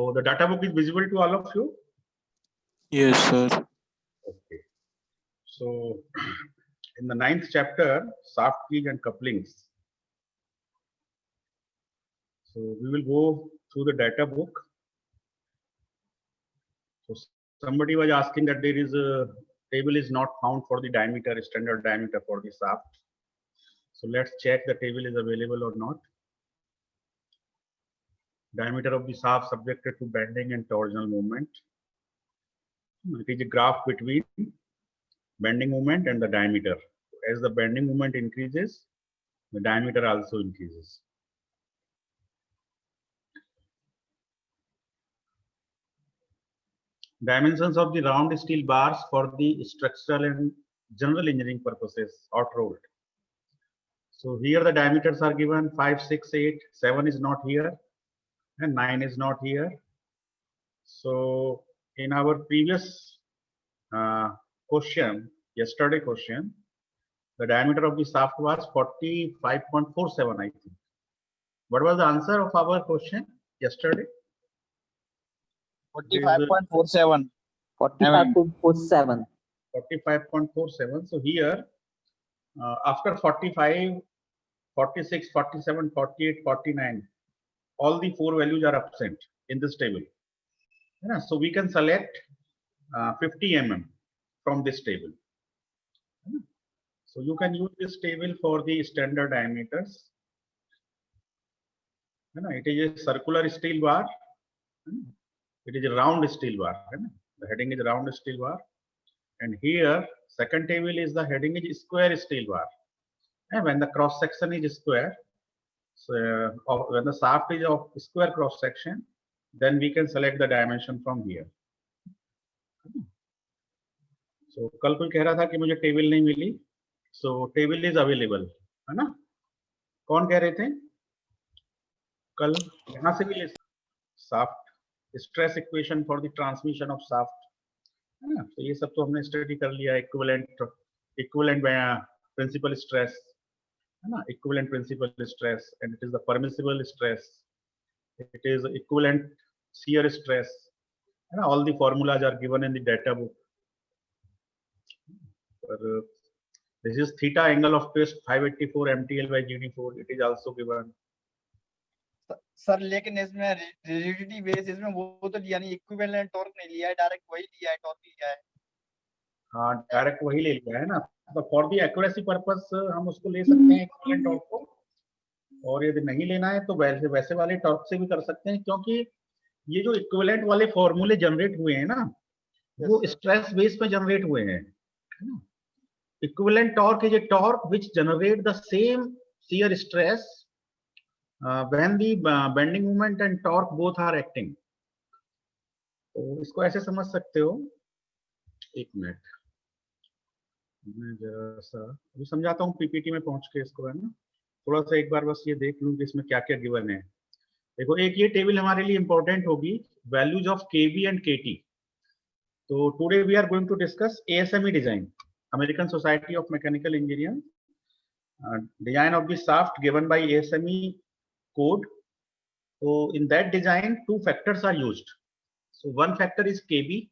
So the data book is visible to all of you? Yes, sir. Okay. So in the 9th chapter, shaft keys and couplings. So we will go through the data book. So somebody was asking that there is a table is not found for the diameter, standard diameter for the shaft. So let's check the table is available or not. Diameter of the shaft subjected to bending and torsional movement. It is a graph between bending moment and the diameter. As the bending moment increases, the diameter also increases. Dimensions of the round steel bars for the structural and general engineering purposes, hot rolled. So here the diameters are given 5, 6, 8, 7 is not here, and 9 is not here. So in our previous yesterday question, the diameter of the shaft was 45.47, I think. What was the answer of our question yesterday? 45.47. 45.47. 45.47. So here, after 45, 46, 47, 48, 49, all the 4 values are absent in this table. Yeah, so we can select 50 mm from this table. Yeah. So you can use this table for the standard diameters. Yeah, it is a circular steel bar. Yeah. It is a round steel bar. Yeah. The heading is round steel bar. And here, second table is the heading is square steel bar. And when the cross section is square, so when the shaft is of square cross section, then we can select the dimension from here. So कल कोई कह रहा था कि मुझे table नहीं मिली. So table is available, है ना? कौन कह रहे थे? कल यहाँ से भी ले shaft stress equation for the transmission of shaft. है ना? तो ये सब तो हमने स्टडी कर लिया. Equivalent principal stress, है ना? Equivalent principal stress, and it is the permissible stress. It is equivalent shear stress. And all the formulas are given in the data book. This is theta angle of twist 584 MTL by GD4. It is also given. Sir लेकिन इसमें rigidity base इसमें वो तो लिया नहीं, equivalent torque नहीं लिया है, डायरेक्ट वही लिया है, टॉर्क लिया है. हाँ, डायरेक्ट वही ले लिया है ना. तो फॉर द एक्यूरेसी पर्पस हम उसको ले सकते हैं इक्विवेलेंट टॉर्क को, और यदि नहीं लेना है तो वैसे वाले टॉर्क से भी कर सकते हैं, क्योंकि ये जो इक्विवेलेंट वाले फॉर्मूले जनरेट हुए हैं ना, वो स्ट्रेस बेस पे जनरेट हुए हैं. Equivalent torque is a torque which generate the same shear stress when the bending moment and torque both are acting. तो इसको ऐसे समझ सकते हो. एक मिनट मैं जरा सा अभी समझाता हूँ पीपीटी में पहुंच के इसको, है ना. थोड़ा सा एक बार बस ये देख लूँ कि इसमें क्या क्या गिवन है. देखो, एक ये टेबल हमारे लिए इंपॉर्टेंट होगी, values of KV and KT. तो today we are going to discuss ASME design, American Society of Mechanical Engineers, design of the shaft given by ASME code. So in that design, 2 factors are used. So one factor is KB,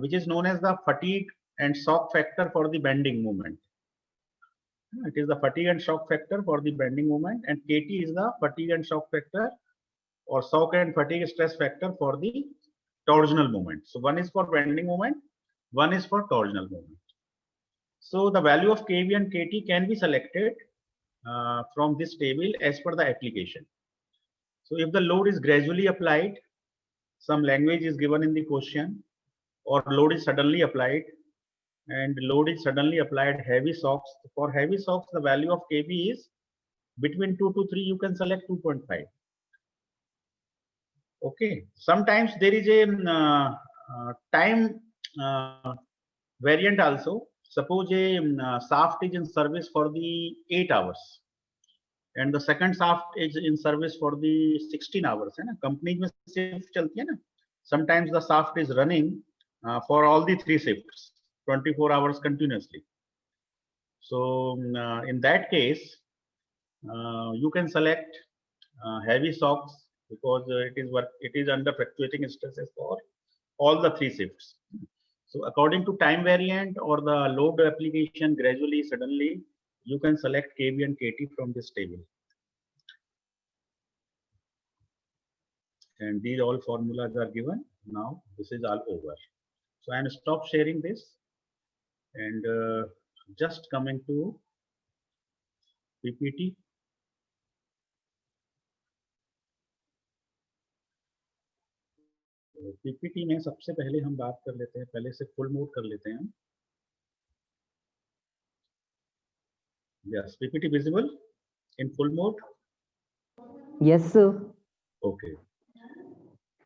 which is known as the fatigue and shock factor for the bending moment. It is the fatigue and shock factor for the bending moment, and KT is the fatigue and shock factor or shock and fatigue stress factor for the torsional moment. So one is for bending moment, one is for torsional moment. So the value of KV and KT can be selected from this table as per the application. So if the load is gradually applied, some language is given in the question, or load is suddenly applied, and load is suddenly applied heavy shocks. For heavy shocks, the value of KB is between 2 to 3, you can select 2.5. Okay, sometimes there is a time variant also. Suppose a shaft is in service for the 8 hours and the second shaft is in service for the 16 hours. है ना, companies में shift चलती है ना. Sometimes the shaft is running for all the 3 shifts 24 hours continuously. So in that case, you can select heavy shocks because it is under fluctuating stresses for all the three shifts. So according to time variant or the load application, gradually, suddenly, you can select kV and kT from this table. And these all formulas are given. Now this is all over. So I am stop sharing this and just coming to PPT. PPT में सबसे पहले हम बात कर लेते हैं, पहले से फुल मोड कर लेते हैं. Yes, PPT visible in full mode. Yes, sir. Okay.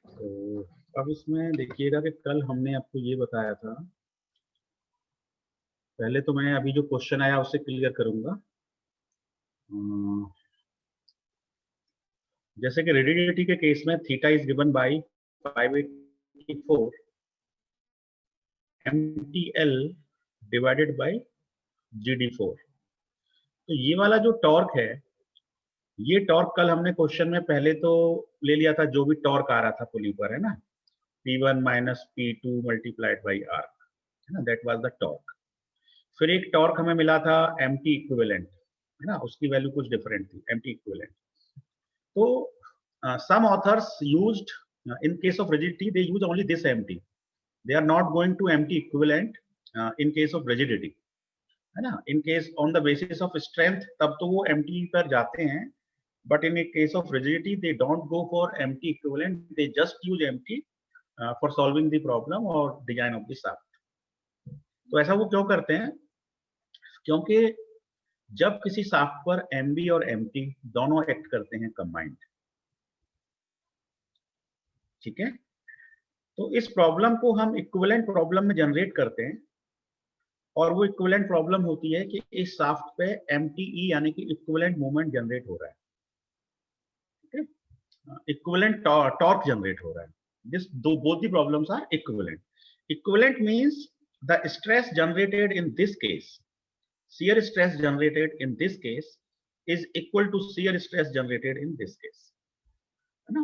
तो अब इसमें देखिएगा कि कल हमने आपको ये बताया था. पहले तो मैं अभी जो क्वेश्चन आया उसे क्लियर करूंगा. जैसे कि रिजिडिटी के केस में theta is given by 584 MTL divided by GD4. तो ये वाला जो टॉर्क है, ये टॉर्क कल हमने क्वेश्चन में पहले तो ले लिया था, जो भी टॉर्क आ रहा था पुली पर, है ना, P1 minus P2 multiplied by arc, है ना, दैट वाज द टॉर्क. फिर एक टॉर्क हमें मिला था MT इक्विवेलेंट, है ना, उसकी वैल्यू कुछ डिफरेंट थी, MT इक्विवेलेंट. तो some authors used in case of rigidity they use only this MT. They are not going to MT equivalent in case of rigidity, है ना. In case on the basis of strength तब तो वो MT पर जाते हैं, but in a case of rigidity they don't go for MT equivalent, they just use MT for solving the problem or design of the shaft. तो ऐसा वो क्यों करते हैं? क्योंकि जब किसी शाफ्ट पर MB और MT दोनों एक्ट करते हैं कंबाइंड, ठीक है, तो इस प्रॉब्लम को हम इक्विवेलेंट प्रॉब्लम में जनरेट करते हैं. और वो इक्विवेलेंट प्रॉब्लम होती है कि इस शाफ्ट पे MTE यानी कि इक्विवेलेंट मूवमेंट जनरेट हो रहा है, ठीक है, इक्विवेलेंट टॉर्क जनरेट हो रहा है. This both the problems are equivalent. Equivalent means the stress generated in this case, shear stress generated in this case is equal to shear stress generated in this case, है ना.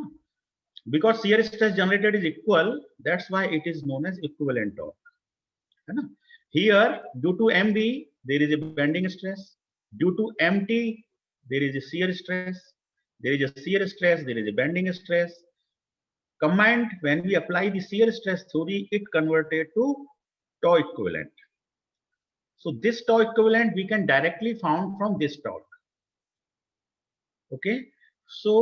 Because shear stress generated is equal, that's why it is known as equivalent torque, है ना. Here due to MB there is a bending stress, due to MT there is a shear stress, there is a shear stress, there is a bending stress. Combined, when we apply the shear stress theory, it converted to tau equivalent. So this tau equivalent we can directly found from this torque. Okay, so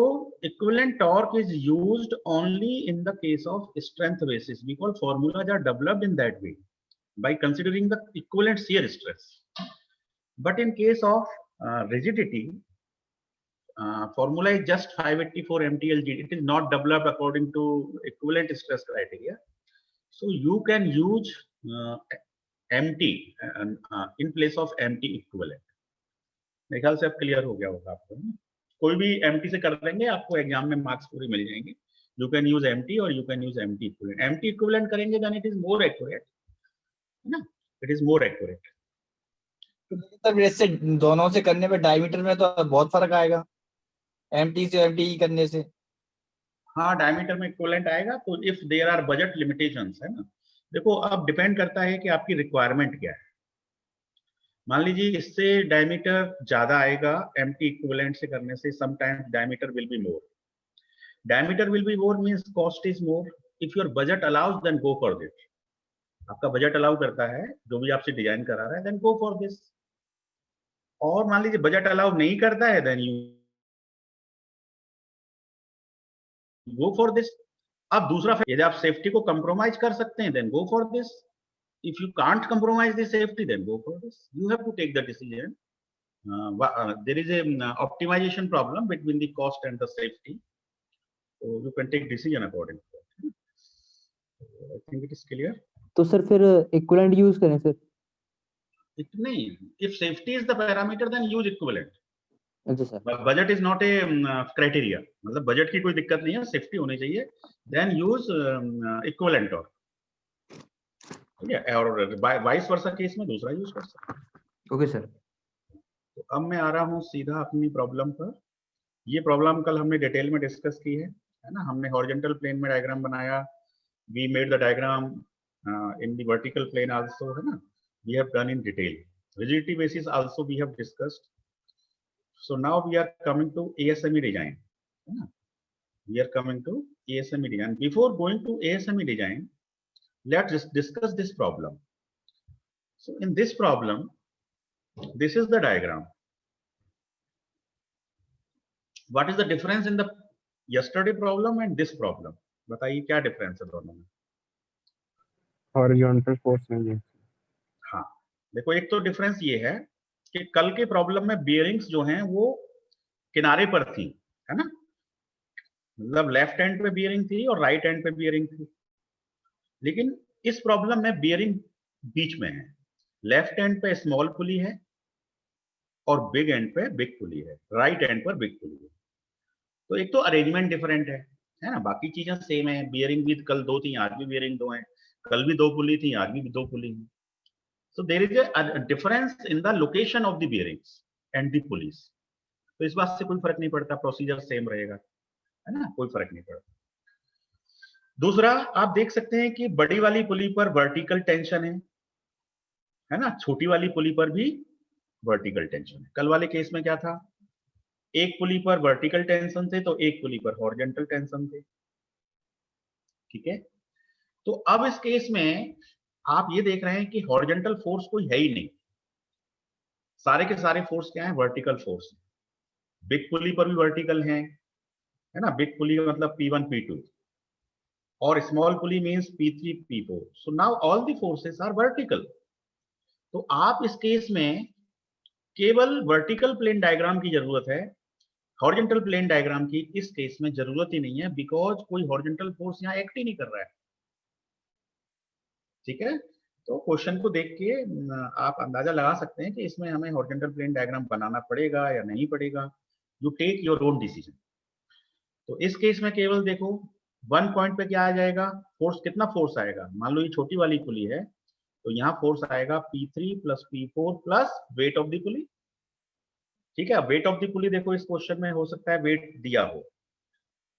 equivalent torque is used only in the case of strength basis, because formulas are developed in that way by considering the equivalent shear stress. But in case of rigidity, formula is just 584 MTLG. It is not developed according to equivalent stress criteria. So you can use MT in place of MT equivalent. मेरे ख्याल से अब clear हो गया होगा आपको. कोई भी MT से कर देंगे, आपको एग्जाम में मार्क्स पूरे मिल जाएंगे. You can use MT or you can use MT equivalent. MT equivalent करेंगे then it is more accurate, है ना, it is more accurate. तो इससे दोनों से करने में डायमीटर में तो बहुत फर्क आएगा, MT से MTE करने से. हाँ, डायमीटर में इक्विवेलेंट आएगा. तो if there are budget limitations, है ना, देखो अब डिपेंड करता है कि आपकी रिक्वायरमेंट क्या है. मान लीजिए इससे डायमीटर ज्यादा आएगा MT इक्विवेलेंट से करने से, sometimes diameter will be more. Diameter will be more means cost is more. If your budget allows then go for this. आपका बजट अलाउ करता है, जो भी आपसे डिजाइन करा रहा है, देन गो फॉर दिस. और मान लीजिए बजट अलाउ नहीं करता है, then you go for this. अब दूसरा, यदि आप सेफ्टी को कंप्रोमाइज कर सकते हैं, then go for this. If you can't compromise the safety, then go for this. You have to take the decision. There is a optimization problem between the cost and the safety, so you can take decision according to that. I think it is clear. तो sir फिर equivalent use करें sir? नहीं, if safety is the parameter, then use equivalent. अच्छा sir. Budget is not a criteria. मतलब budget की कोई दिक्कत नहीं है, सेफ्टी होनी चाहिए. Then use equivalent torque. और वाइस वर्सा केस में दूसरा यूज कर सकते हैं. Okay sir. तो अब मैं आ रहा हूँ सीधा अपनी प्रॉब्लम पर. ये प्रॉब्लम कल हमने डिटेल में डिस्कस की है. है ना, हमने हॉरिजॉन्टल प्लेन में डायग्राम बनाया, we made the diagram in the vertical plane also, है ना, we have done in detail, rigidity basis also we have discussed. So now we are coming to ASME design. We are coming to ASME design. Before going to ASME design, let's just discuss this problem. So in this problem, this is the diagram. What is the difference in the yesterday problem and this problem? बताइए क्या difference है दोनों में? Horizontal force नहीं है. हाँ, देखो एक तो difference ये है कि कल के प्रॉब्लम में बियरिंग्स जो हैं वो किनारे पर थी, है ना, मतलब लेफ्ट एंड पे बियरिंग थी और राइट एंड पे बियरिंग थी. लेकिन इस प्रॉब्लम में बियरिंग बीच में है, लेफ्ट एंड पे स्मॉल पुली है और बिग एंड पे बिग पुली है, राइट एंड पर बिग पुली है. तो एक तो अरेंजमेंट डिफरेंट है ना, बाकी चीजें सेम है. बियरिंग भी कल 2 थी, आज भी बियरिंग 2 है, कल भी 2 पुली थी, आज भी 2 पुली है. So there is a difference in the location of the bearings and the pulleys. तो इस बात से कोई फर्क नहीं पड़ता, प्रोसीजर सेम रहेगा, है ना, कोई फर्क नहीं पड़ता. दूसरा, आप देख सकते हैं कि बड़ी वाली पुली पर वर्टिकल टेंशन है ना, छोटी वाली पुली पर भी वर्टिकल टेंशन है. कल वाले केस में क्या था, एक पुली पर वर्टिकल टेंशन थे तो एक पुली पर हॉरिजॉन्टल टेंशन थे. ठीक है, तो अब इस केस में आप ये देख रहे हैं कि हॉरिजॉन्टल फोर्स कोई है ही नहीं, सारे के सारे फोर्स क्या है, वर्टिकल फोर्स. बिग पुली पर भी वर्टिकल है ना, बिग पुली का मतलब P1 P2 और small pulley means P3 P4. So now all the forces are vertical. तो आप इस केस में केवल वर्टिकल प्लेन डायग्राम की जरूरत है, हॉरिजॉन्टल प्लेन डायग्राम की इस केस में जरूरत ही नहीं है, बिकॉज कोई हॉरिजॉन्टल फोर्स यहाँ एक्ट ही नहीं कर रहा है. ठीक है, तो क्वेश्चन को देख के आप अंदाजा लगा सकते हैं कि इसमें हमें हॉरिजॉन्टल प्लेन डायग्राम बनाना पड़ेगा या नहीं पड़ेगा. You take your own decision. तो इस केस में केवल देखो 1 पॉइंट पे क्या आ जाएगा, फोर्स, कितना फोर्स आएगा. मान लो ये छोटी वाली पुली है तो यहाँ फोर्स आएगा P3 plus P4 plus wait of the पुली. ठीक है, वेट ऑफ द पुली देखो इस क्वेश्चन में हो सकता है वेट दिया हो,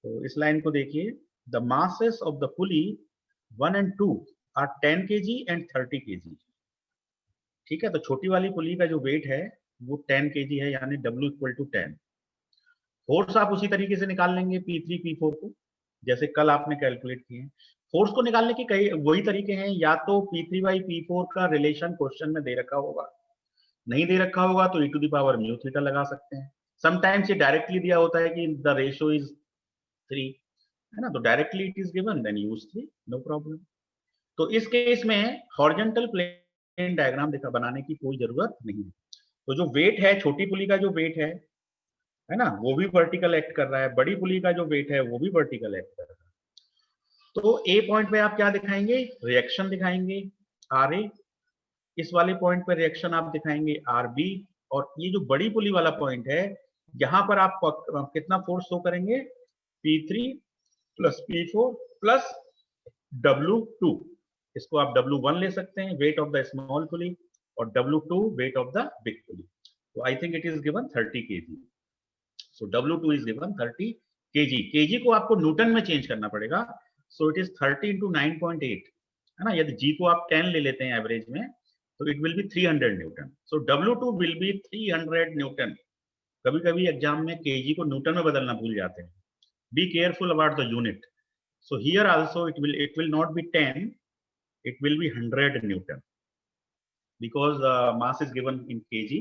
तो इस लाइन को देखिए, the masses of the pulley 1 and 2 are 10 kg and 30 kg. ठीक है, तो छोटी वाली पुली का जो वेट है वो 10 kg है, यानी W इक्वल टू 10. फोर्स आप उसी तरीके से निकाल लेंगे P3 P4 को, जैसे कल आपने कैलकुलेट किए. फोर्स को निकालने के कई वही तरीके हैं, या तो P3 by P4 का रिलेशन क्वेश्चन में दे रखा होगा, नहीं दे रखा होगा तो e to the power mu theta लगा सकते हैं. समटाइम्स ये डायरेक्टली दिया होता है कि द रेशियो इज 3, है ना, तो directly it is given, then use 3, no problem. तो इस केस में हॉरिजॉन्टल प्लेन डायग्राम देखा बनाने की कोई जरूरत नहीं है. तो जो वेट है, छोटी पुली का जो वेट है ना, वो भी वर्टिकल एक्ट कर रहा है, बड़ी पुली का जो वेट है वो भी वर्टिकल एक्ट कर रहा है. तो ए पॉइंट पे आप क्या दिखाएंगे, रिएक्शन दिखाएंगे RA. इस वाले पॉइंट पे रिएक्शन आप दिखाएंगे RB. और ये जो बड़ी पुली वाला पॉइंट है, यहाँ पर आप कितना फोर्स शो करेंगे, P3 plus P4 plus W2. इसको आप W1 ले सकते हैं, weight of the small pulley, और W2 weight of the big pulley. तो I think it is given 30 kg. So W2 is given 30 kg. kg को आपको न्यूटन में चेंज करना पड़ेगा, सो इट इज 30 into 9.8, है ना. यदि G को आप 10 ले लेते हैं एवरेज में, तो it will be 300 Newton. So W2 will be 300 Newton. कभी कभी एग्जाम में kg को न्यूटन में बदलना भूल जाते हैं. Be careful about the unit. So here also it will not be 10, it will be 100 Newton, because mass is given in kg,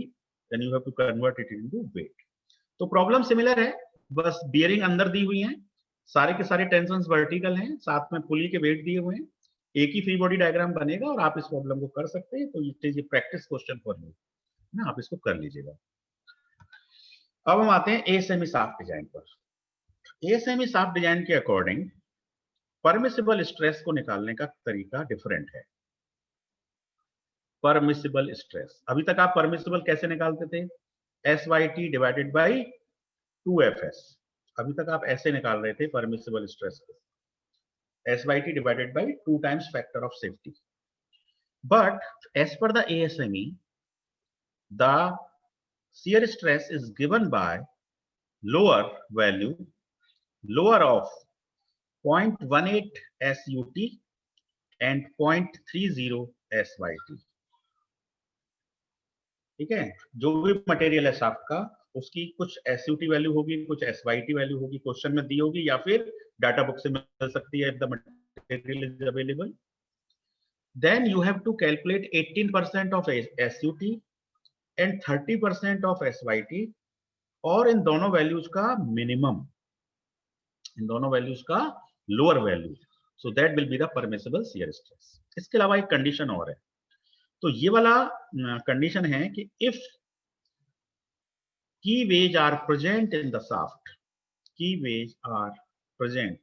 then you have to convert it into weight. तो problem similar है, बस bearing अंदर दी हुई हैं, सारे के सारे tensions vertical हैं, साथ में पुली के वेट दिए हुए हैं, एक ही फ्री बॉडी डायग्राम बनेगा और आप इस प्रॉब्लम को कर सकते हैं. तो it is a practice question for you ना, आप इसको कर लीजिएगा. अब हम आते हैं ASME शाफ्ट डिजाइन पर. ASME शाफ्ट डिजाइन के अकॉर्डिंग परमिसिबल स्ट्रेस को निकालने का तरीका डिफरेंट है. परमिसिबल स्ट्रेस, अभी तक आप परमिसिबल कैसे निकालते थे, SYT डिवाइडेड बाई 2FS. अभी तक आप ऐसे निकाल रहे थे परमिसिबल स्ट्रेस को, SYT divided by 2 times factor of safety. But as per the ASME, the shear stress is given by lower value, lower of 0.18 SUT and 0.30 SYT। ठीक है, जो भी मटेरियल है शाफ्ट का, उसकी कुछ SUT वैल्यू होगी, कुछ SYT वैल्यू होगी, क्वेश्चन में दी होगी या फिर डाटा बुक से मिल सकती है if the material is available. Then you have to calculate 18% of SUT and 30% of SYT, और इन दोनों वैल्यूज का मिनिमम, इन दोनों वैल्यूज का lower value, so that will be the permissible shear stress. इसके अलावा एक कंडीशन और है, तो ये वाला कंडीशन है कि if keyways are present in the shaft, keyways are present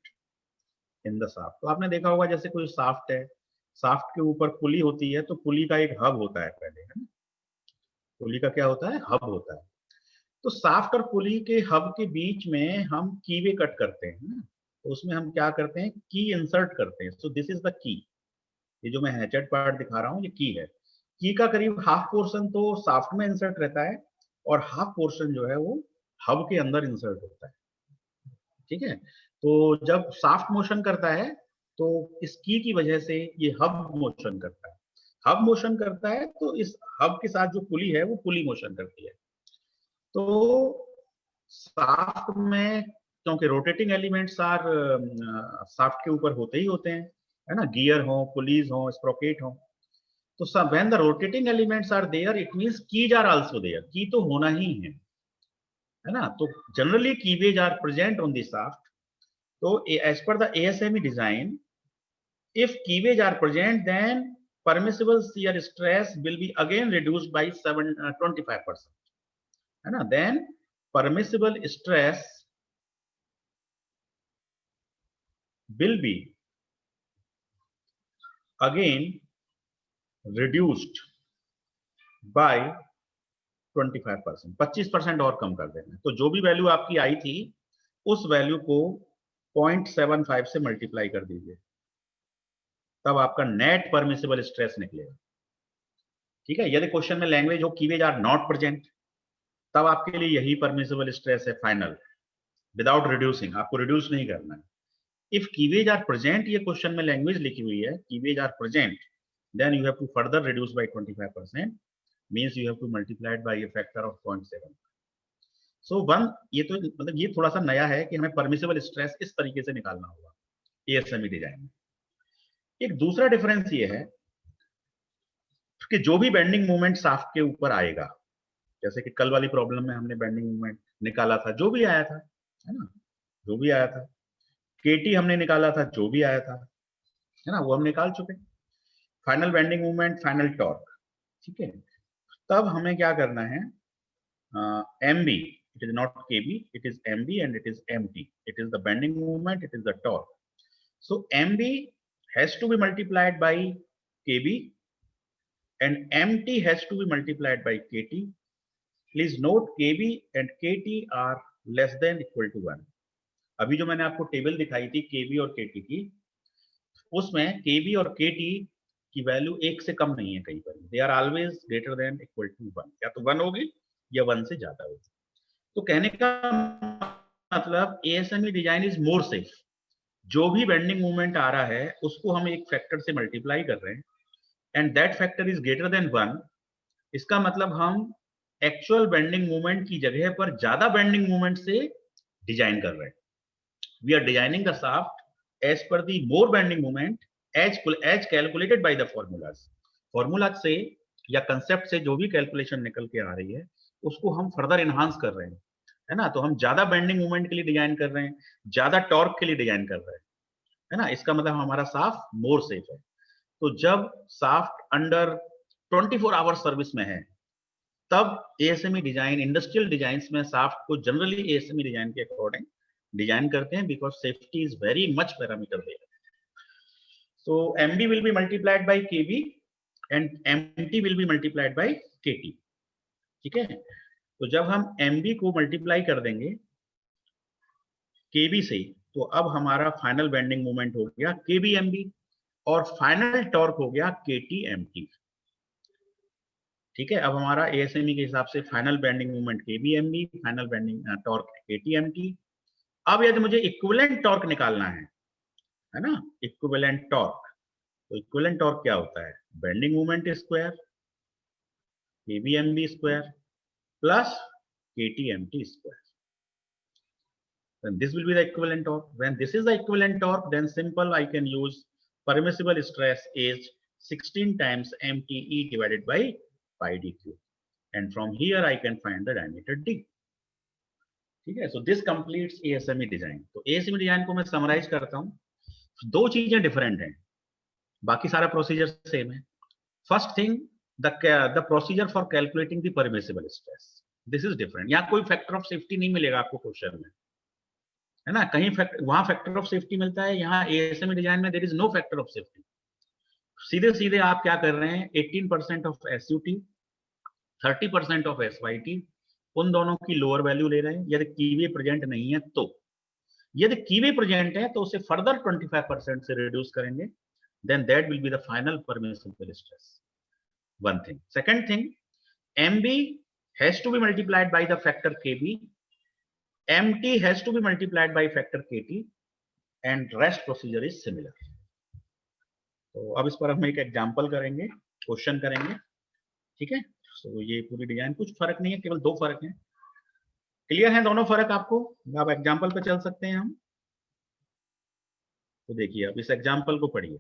in the shaft. तो आपने देखा होगा जैसे कोई शाफ्ट है, शाफ्ट के ऊपर पुली होती है, तो पुली का एक हब होता है पहले, है ना, पुली का क्या होता है, हब होता है। तो शाफ्ट और पुली के हब के बीच में हम कीवे कट करते हैं ना, तो उसमें हम क्या करते हैं, की इंसर्ट करते हैं। So this is the key, ये जो मैं हैचेड पार्ट दिखा रहा हूँ ये की है। की का करीब हाफ पोर्शन तो शाफ्ट में इंसर्ट रहता है और हाफ पोर्शन जो है वो हब के अंदर इंसर्ट होता है। ठीक है, तो जब शाफ्ट मोशन करता है तो इस की की वजह से ये हब मोशन करता है, हब मोशन करता है, तो इस हब के साथ जो पुली है वो पुली मोशन करती है। तो शाफ्ट में क्योंकि रोटेटिंग एलिमेंट्स आर शाफ्ट के ऊपर होते ही होते हैं, है ना, गियर हो, पुलीज हो, स्प्रोकेट हो, तो when the rotating elements are there it means keys are also there, key तो होना ही है ना। तो generally keyways are present on the shaft. तो as per the ASME design, if cleavage are present, then permissible shear stress will be again reduced by 25%, है ना। then permissible stress will be again reduced by 25%, 25% और कम कर देना। तो जो भी value आपकी आई थी उस वैल्यू को 0.75 से मल्टीप्लाई कर दीजिए, तब आपका नेट परमिसिबल स्ट्रेस निकलेगा। ठीक है, यदि क्वेश्चन में लैंग्वेज हो कीवेज आर नॉट प्रेजेंट, तब आपके लिए यही परमिसिबल स्ट्रेस है फाइनल, विदाउट रिड्यूसिंग, आपको रिड्यूस नहीं करना है। इफ कीवेज आर प्रेजेंट, ये क्वेश्चन में लैंग्वेज लिखी हुई है, keyways are present, then you have to further reduce by 25%, means you have to multiply it by a factor of 0.7। So one, ये तो मतलब ये थोड़ा सा नया है कि हमें परमिसिबल स्ट्रेस इस तरीके से निकालना होगा ASME डिजाइन में। एक दूसरा डिफरेंस ये है कि जो भी बेंडिंग मोमेंट शाफ्ट के ऊपर आएगा, जैसे कि कल वाली प्रॉब्लम में हमने बेंडिंग मोमेंट निकाला था, जो भी आया था, है ना, जो भी आया था, KT हमने निकाला था, जो भी आया था, है ना, वो हम निकाल चुके। Final bending moment, final torque, ठीक है। तब हमें क्या करना है, MB, it is not KB, it is MB and it is MT, it is the bending moment, it is the torque. So MB has to be multiplied by KB and MT has to be multiplied by KT. Please note KB and KT are less than equal to 1. अभी जो मैंने आपको table दिखाई थी KB और KT की, उसमें KB और KT की वैल्यू 1 से कम नहीं है कहीं पर, they are always greater than equal to 1, या तो 1 होगी या 1 से ज्यादा होगी। तो कहने का मतलब ASME design is more safe. जो भी बेंडिंग मूवमेंट आ रहा है उसको हम एक फैक्टर से मल्टीप्लाई कर रहे हैं and that factor is greater than 1। इसका मतलब हम एक्चुअल बेंडिंग मूवमेंट की जगह पर ज्यादा बेंडिंग मूवमेंट से डिजाइन कर रहे हैं। We are designing the shaft as per the more bending movement as calculated by the formulas. Formula से या कंसेप्ट से जो भी कैलकुलेशन निकल के आ रही है उसको हम फर्दर इनहांस कर रहे हैं, है ना। तो हम ज्यादा बेंडिंग मूवमेंट के लिए डिजाइन कर रहे हैं, ज्यादा टॉर्क के लिए डिजाइन कर रहे हैं, है ना। इसका मतलब हमारा शाफ्ट मोर सेफ है। तो जब शाफ्ट अंडर 24 आवर सर्विस में है तब ASME डिजाइन, इंडस्ट्रियल डिजाइन में शाफ्ट को जनरली ASME डिजाइन के अकॉर्डिंग डिजाइन करते हैं, because safety is very much parameter there. So MB will be multiplied by KB and MT will be multiplied by KT। ठीक है, तो जब हम MB को मल्टीप्लाई कर देंगे KB से, तो अब हमारा फाइनल बेंडिंग मोमेंट हो गया KBMB और फाइनल टॉर्क हो गया KTMT। ठीक है, अब हमारा ASME के हिसाब से final bending moment KBMB, final bending torque KTMT। अब यदि मुझे इक्विवेलेंट टॉर्क निकालना है है ना, इक्विवेलेंट टॉर्क। तो इक्विवेलेंट टॉर्क क्या होता है, bending moment square KBMB square plus KTMT square. Then this will be the equivalent torque. When this is the equivalent torque, then simple I can use permissible stress is 16 times MTE divided by pi dq, and from here I can find the diameter d. ठीक है, so this completes ASME design. तो ASME design को मैं summarize करता हूँ. दो चीजें different हैं, बाकी सारा procedure same है. First thing, the procedure for calculating the permissible stress. This is different. यहाँ कोई factor of safety नहीं मिलेगा आपको क्वेश्चन में, है ना, कहीं वहां फैक्टर ऑफ सेफ्टी मिलता है, यहाँ ASME डिजाइन में there is no factor of safety. सीधे सीधे आप क्या कर रहे हैं, 18% ऑफ SUT, 30% ऑफ SYT, उन दोनों की लोअर वैल्यू ले रहे हैं। यदि कीवे प्रेजेंट नहीं है तो, यदि कीवे प्रेजेंट है तो उसे फर्दर 25% से रिड्यूस करेंगे, then that will be the final permissible stress. One thing. Second thing, MB has to be multiplied by the factor KB, MT has to be multiplied by factor KT, and rest procedure is similar. तो अब इस पर हम एक example करेंगे, question करेंगे, ठीक है। तो ये पूरी डिजाइन, कुछ फर्क नहीं है, केवल दो फर्क हैं। क्लियर है दोनों फर्क आपको? अब एग्जांपल पे चल सकते हैं हम। तो देखिए, अब इस एग्जांपल को पढ़िए।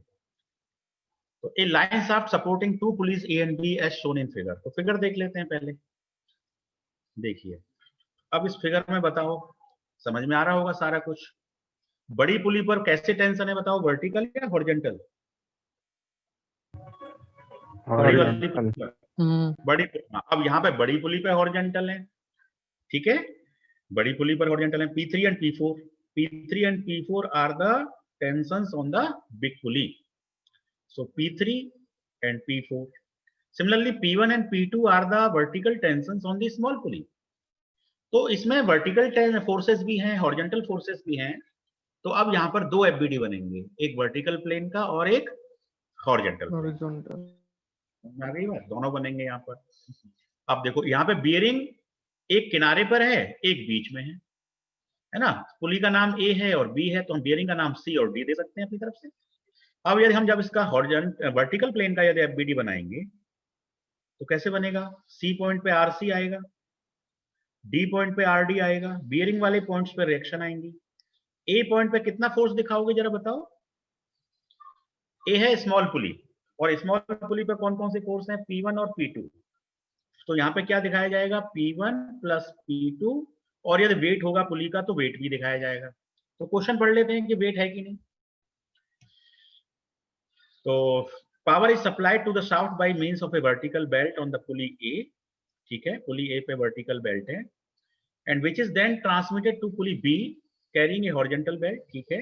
तो a lines of supporting two pulleys A and B as shown in figure। तो फिगर देख लेते हैं पहले। देखिए, अब इस फिगर में बताओ, समझ में आ रहा होगा सारा कुछ। बड़ी पुली पर कैसे टेंशन है बताओ, वर्टिकल या हॉरिजॉन्टल? बड़ी, अब यहाँ पे बड़ी पुली पे हॉरिजॉन्टल है, ठीक है, बड़ी पुली पर हॉरिजॉन्टल है। P3 and P4, P3 and P4 are the tensions on the big pulley. So P3 and P4. Similarly, P1 and P2 are the vertical tensions on the small pulley. तो इसमें vertical forces भी हैं, horizontal forces भी हैं। तो अब यहाँ पर दो FBD बनेंगे, एक वर्टिकल प्लेन का और एक हॉरिजॉन्टल। दोनों बनेंगे यहाँ पर। अब देखो, यहाँ पे बियरिंग एक किनारे पर है, एक बीच में है ना। पुली का नाम A है और B है, तो हम बियरिंग का नाम C और D दे सकते हैं अपनी तरफ से। अब यदि हम जब इसका वर्टिकल प्लेन का यदि FBD बनाएंगे तो कैसे बनेगा? C पॉइंट पे RC आएगा, D पॉइंट पे RD आएगा, बियरिंग वाले पॉइंट्स पे रिएक्शन आएंगी। A पॉइंट पे कितना फोर्स दिखाओगे जरा बताओ? A है स्मॉल पुली, और स्मॉल पुली पे कौन कौन से फोर्स हैं? P1 और P2। तो यहाँ पे क्या दिखाया जाएगा? P1 प्लस P2, और यदि वेट होगा पुली का तो वेट भी दिखाया जाएगा। तो क्वेश्चन पढ़ लेते हैं कि वेट है कि नहीं। तो power is supplied to the shaft by means of a vertical belt on the pulley A, ठीक है, पुली A पे वर्टिकल बेल्ट है, and which is then transmitted to pulley B carrying a horizontal belt, ठीक है।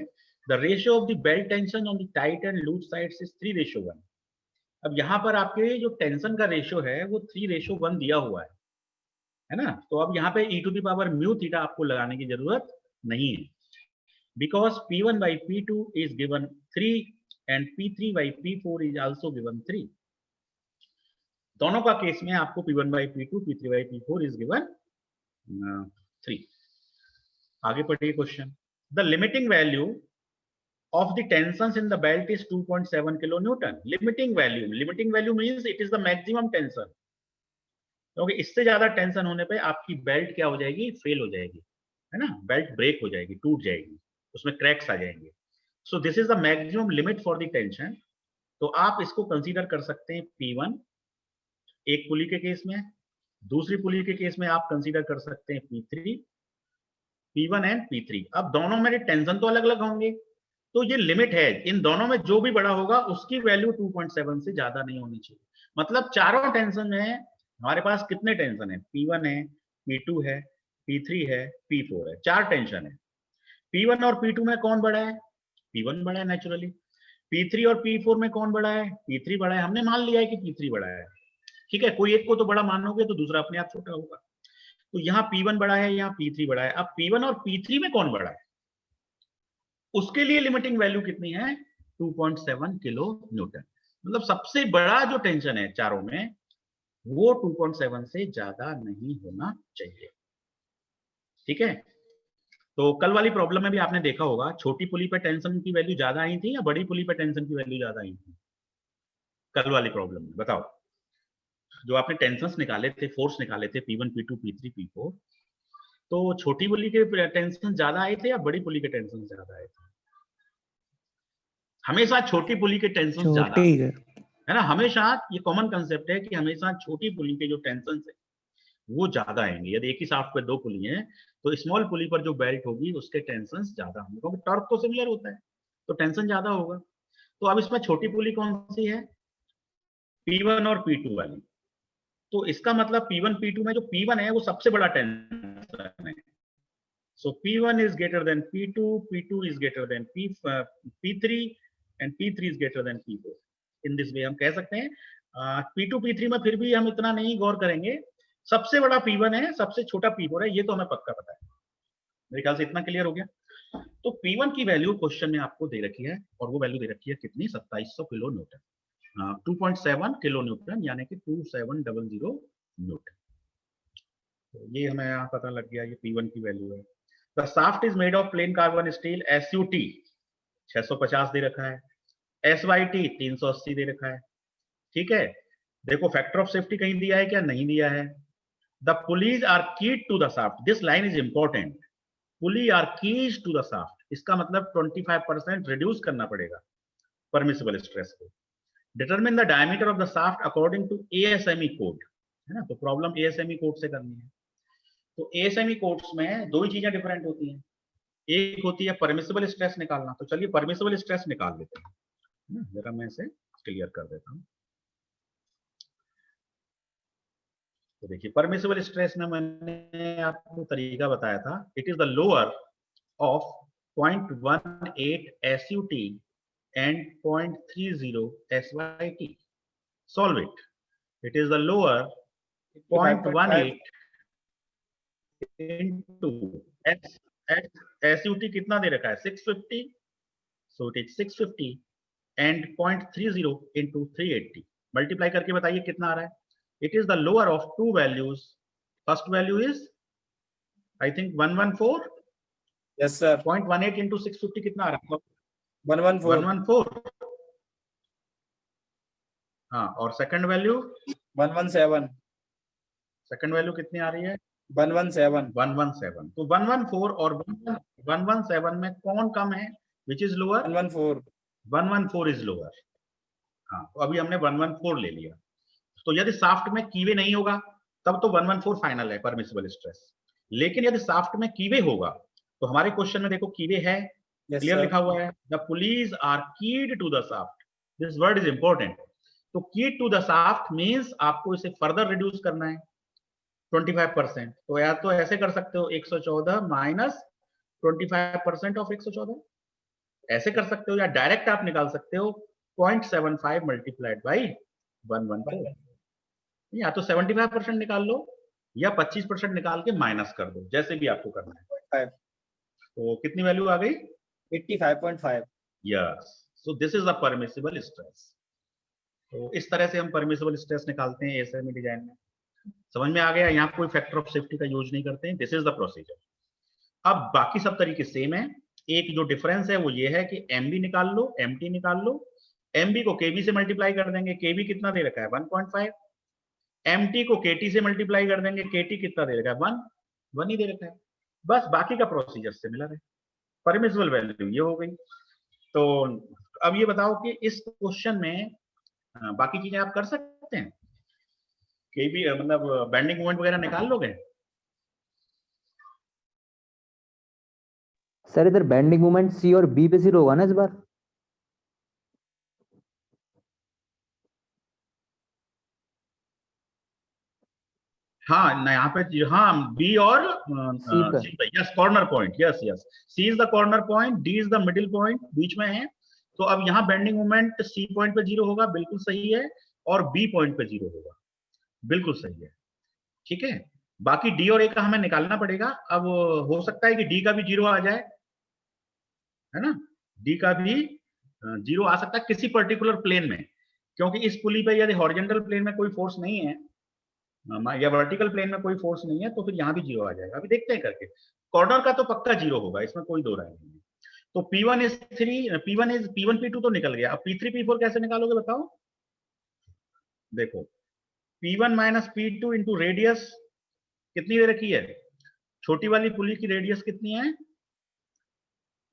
The ratio of the belt tension on the tight and loose sides is 3:1। अब यहाँ पर आपके जो टेंशन का रेशियो है वो 3:1 दिया हुआ है ना। तो अब यहाँ पे e⁻μθ आपको लगाने की जरूरत नहीं है, because P1/P2 is given 3 and P3/P4 is also given 3। दोनों का केस में आपको P1/P2, P3/P4 इज गिवन 3। आगे पढ़िए question. The limiting value of the tensions in the belt is 2.7 kilonewton. Limiting value means it is the maximum tension, क्योंकि इससे ज्यादा tension होने पे आपकी बेल्ट क्या हो जाएगी? फेल हो जाएगी, है ना, बेल्ट ब्रेक हो जाएगी, टूट जाएगी, उसमें क्रैक्स आ जाएंगे। So this is the maximum limit for the tension. तो आप इसको कंसीडर कर सकते हैं P1 एक पुली के केस में, दूसरी पुली के केस में आप कंसीडर कर सकते हैं P3, P1 एंड P3। अब दोनों में टेंशन तो अलग अलग होंगे, तो ये लिमिट है, इन दोनों में जो भी बड़ा होगा उसकी वैल्यू 2.7 से ज्यादा नहीं होनी चाहिए। मतलब चारों टेंशन में हमारे पास कितने टेंशन है? P1 है, P2 है, P3 है, P4 है, 4 टेंशन है। P1 और P2 में कौन बड़ा है? P1 बड़ा है नेचुरली। P3 और P4 में कौन बड़ा है? P3 बड़ा है। हमने मान लिया है कि P3 बड़ा है, ठीक है। कोई एक को तो बड़ा मानोगे तो दूसरा अपने आप छोटा होगा। तो यहाँ P1 बड़ा है, यहाँ P3 बड़ा है। अब P1 और P3 में कौन बड़ा है? उसके लिए लिमिटिंग वैल्यू कितनी है? 2.7 किलो न्यूटन। मतलब सबसे बड़ा जो टेंशन है चारों में वो 2.7 से ज्यादा नहीं होना चाहिए, ठीक है। तो कल वाली प्रॉब्लम में भी आपने देखा होगा, छोटी पुली पे टेंशन की वैल्यू ज्यादा आई थी या बड़ी पुली पे टेंशन की वैल्यू ज्यादा आई थी? कल वाली प्रॉब्लम में बताओ, जो आपने टेंशंस निकाले थे, फोर्स निकाले थे P1 P2 P3 P4, तो छोटी पुली के टेंशन ज्यादा आए थे या बड़ी पुली के टेंशन ज्यादा आए थे? हमेशा छोटी पुली के टेंशन ज्यादा छोटी है। है ना, हमेशा ये कॉमन कंसेप्ट है कि हमेशा छोटी पुली के जो टेंशन है वो ज्यादा आएंगे। यदि एक ही शाफ्ट पे दो पुली हैं तो स्मॉल पुली पर जो बेल्ट होगी उसके टेंशन ज्यादा होंगे, क्योंकि टॉर्क तो सिमिलर होता है तो टेंशन ज्यादा होगा। तो अब इसमें छोटी पुली कौन सी है? P1 और P2 वाली। तो इसका मतलब P1 P2 में जो P1 है वो सबसे बड़ा टेंशन है। So P1 is greater than P2, P2 is greater than P3 and P3 is greater than P4. In this way हम कह सकते हैं P2 P3 में फिर भी हम इतना नहीं गौर करेंगे, सबसे बड़ा P1 है, सबसे छोटा P4 है, ये तो हमें पक्का पता है। मेरे ख्याल से इतना क्लियर हो गया। तो P1 की वैल्यू क्वेश्चन में आपको दे रखी है और वो वैल्यू दे रखी है कितनी? 2700 किलो न्यूटन, 2.7 किलो न्यूटन, यानी कि 2700 न्यूटन। तो ये हमें यहाँ पता लग गया, ये P1 की वैल्यू है। The shaft is made of plain carbon steel, SUT 650 दे रखा है, SYT 380 दे रखा है। ठीक है, देखो फैक्टर ऑफ सेफ्टी कहीं दिया है क्या? नहीं दिया है। The pulleys are keyed to the shaft. This line is important. Pulley are keys to the shaft. इसका मतलब 25% रिड्यूस करना पड़ेगा परमिसिबल स्ट्रेस को। Determine the diameter of the shaft according to ASME code, है ना। तो प्रॉब्लम ASME कोड से करनी है। तो ASME कोड्स में दो ही चीजें डिफरेंट होती हैं, एक होती है परमिसिबल स्ट्रेस निकालना। तो चलिए परमिसिबल स्ट्रेस निकाल लेते हैं, जरा मैं इसे क्लियर कर देता हूं। तो देखिए परमिसिबल स्ट्रेस में मैंने आपको तरीका बताया था, it is the lower of 0.18 SUT and 0.30 SYT. Solve it. It is the lower 0.18 into SUT कितना दे रखा है? 650, so it is 650 and 0.30 into 380. Multiply करके बताइए कितना आ रहा है? It is the lower of two values. First value is I think 114. Yes sir. 0.18 into 650 कितना आ रहा है? 114. 114. हाँ, और सेकंड वैल्यू 117. सेकंड वैल्यू कितनी आ रही है? 117. 117। तो 114 और 117 में कौन कम है? Which is lower? 114. 114 is lower. हाँ, तो अभी हमने 114 ले लिया। तो यदि शाफ्ट में कीवे नहीं होगा तब तो 114 फाइनल है परमिसिबल स्ट्रेस। लेकिन यदि शाफ्ट में कीवे होगा तो हमारे क्वेश्चन में देखो कीवे है, क्लियर लिखा हुआ है, the pulleys are keyed to the shaft. This word is important. तो keyed to the shaft means आपको इसे फर्दर रिड्यूस करना है 25%। तो या तो ऐसे कर सकते हो 114 माइनस 25% ऑफ 114, ऐसे कर सकते हो, या डायरेक्ट आप निकाल सकते हो 0.75 मल्टीप्लाइड बाई 114। या तो 75% निकाल लो या 25% निकाल के माइनस कर दो, जैसे भी आपको करना है। तो कितनी वैल्यू आ गई? 85.5. Yes, so this is the permissible stress. तो इस तरह से हम परमिसिबल स्ट्रेस निकालते हैं एएसएमई डिजाइन में। समझ में आ गया? यहाँ कोई फैक्टर ऑफ सेफ्टी का यूज नहीं करते हैं। This is the procedure. अब बाकी सब तरीके सेम है, एक जो डिफरेंस है वो ये है कि एमबी निकाल लो, एमटी निकाल लो। एमबी को केबी से मल्टीप्लाई कर देंगे, केबी कितना दे रखा है? 1.5। एमटी को केटी से मल्टीप्लाई कर देंगे, केटी कितना दे रखा है? 1 ही दे रखा है। बस बाकी का प्रोसीजर सिमिलर है। परमिसिबल वैल्यू ये हो गई। तो अब ये बताओ कि इस क्वेश्चन में बाकी चीजें आप कर सकते हैं, केबी मतलब बेंडिंग मोमेंट वगैरह निकाल लोगे? सर इधर बेंडिंग मोमेंट सी और बी पे 0 होगा ना इस बार? हाँ, यहाँ पे हाँ बी और सी पे। Yes corner point, yes yes, C is the corner point, D is the middle point, बीच में है। तो अब यहाँ बेंडिंग मोमेंट सी पॉइंट पे 0 होगा, बिल्कुल सही है, और बी पॉइंट पे 0 होगा, बिल्कुल सही है। ठीक है, बाकी डी और ए का हमें निकालना पड़ेगा। अब हो सकता है कि डी का भी 0 आ जाए, है ना, डी का भी 0 आ सकता है किसी पर्टिकुलर प्लेन में, क्योंकि इस पुली पे यदि हॉरिजॉन्टल प्लेन में कोई फोर्स नहीं है या वर्टिकल प्लेन में कोई फोर्स नहीं है तो फिर यहाँ भी जीरो आ जाएगा। अभी देखते हैं करके। कॉर्नर का तो पक्का जीरो होगा, इसमें कोई दो राय नहीं है। तो P1 इज 3, P1 P2 तो निकल गया। अब P3 P4 कैसे निकालोगे बताओ? देखो P1 minus P2 into radius कितनी दे रखी है? छोटी वाली पुली की रेडियस कितनी है